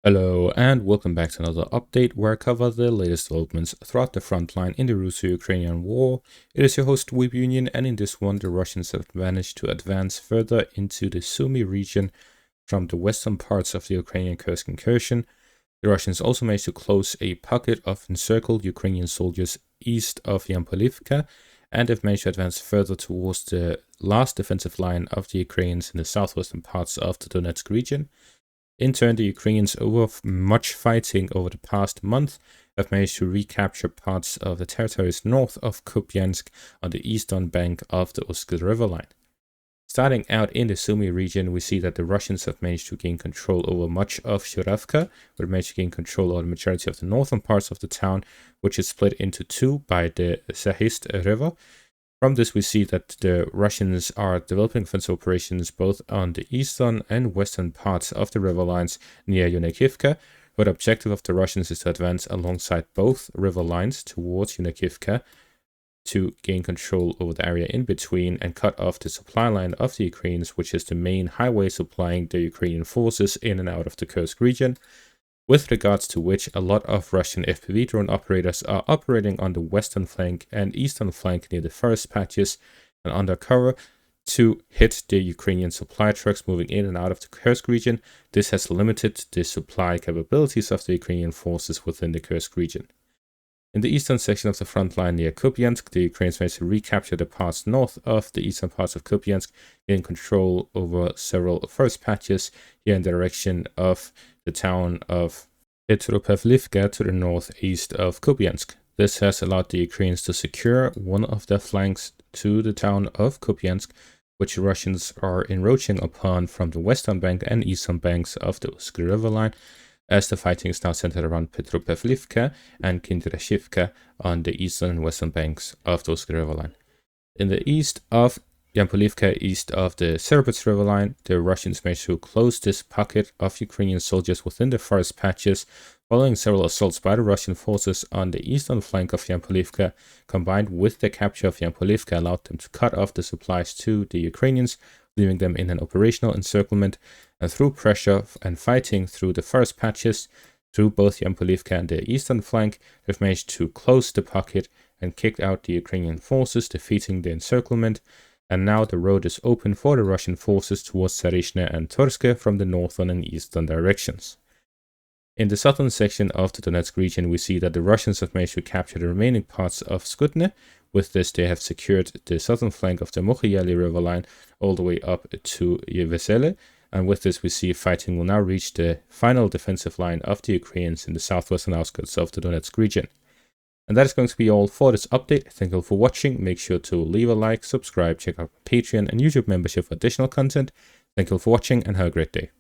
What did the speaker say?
Hello and welcome back to another update where I cover the latest developments throughout the front line in the Russo-Ukrainian war. It is your host Weeb Union, and in this one the Russians have managed to advance further into the Sumy region from the western parts of the Ukrainian Kursk incursion. The Russians also managed to close a pocket of encircled Ukrainian soldiers east of Yampolivka, and have managed to advance further towards the last defensive line of the Ukrainians in the southwestern parts of the Donetsk region. In turn, the Ukrainians, over much fighting over the past month, have managed to recapture parts of the territories north of Kupyansk on the eastern bank of the Uskil river line. Starting out in the Sumy region, we see that the Russians have managed to gain control over much of Shuravka, but managed to gain control over the majority of the northern parts of the town, which is split into two by the Sahist river. From this, we see that the Russians are developing offensive operations both on the eastern and western parts of the river lines near Yunakivka, where the objective of the Russians is to advance alongside both river lines towards Yunakivka to gain control over the area in between and cut off the supply line of the Ukrainians, which is the main highway supplying the Ukrainian forces in and out of the Kursk region, with regards to which a lot of Russian FPV drone operators are operating on the western flank and eastern flank near the forest patches and undercover to hit the Ukrainian supply trucks moving in and out of the Kursk region. This has limited the supply capabilities of the Ukrainian forces within the Kursk region. In the eastern section of the front line near Kupyansk, the Ukrainians managed to recapture the parts north of the eastern parts of Kupyansk, gaining control over several forest patches here in the direction of the town of Petropavlivka to the northeast of Kupyansk. This has allowed the Ukrainians to secure one of their flanks to the town of Kupyansk, which the Russians are encroaching upon from the western bank and eastern banks of the Uskil river line, as the fighting is now centered around Petropavlivka and Kindrashivka on the eastern and western banks of the Uskil river line. In the east of Yampolivka, east of the Serebets river line, the Russians managed to close this pocket of Ukrainian soldiers within the forest patches, following several assaults by the Russian forces on the eastern flank of Yampolivka, combined with the capture of Yampolivka, allowed them to cut off the supplies to the Ukrainians, leaving them in an operational encirclement, and through pressure and fighting through the forest patches, through both Yampolivka and the eastern flank, they've managed to close the pocket and kicked out the Ukrainian forces, defeating the encirclement. And now the road is open for the Russian forces towards Sarishne and Torske from the northern and eastern directions. In the southern section of the Donetsk region, we see that the Russians have managed to capture the remaining parts of Skutne. With this, they have secured the southern flank of the Mokhyali river line all the way up to Yevesele. And with this, we see fighting will now reach the final defensive line of the Ukrainians in the southwestern outskirts of the Donetsk region. And that is going to be all for this update. Thank you all for watching. Make sure to leave a like, subscribe, check out Patreon and YouTube membership for additional content. Thank you all for watching and have a great day.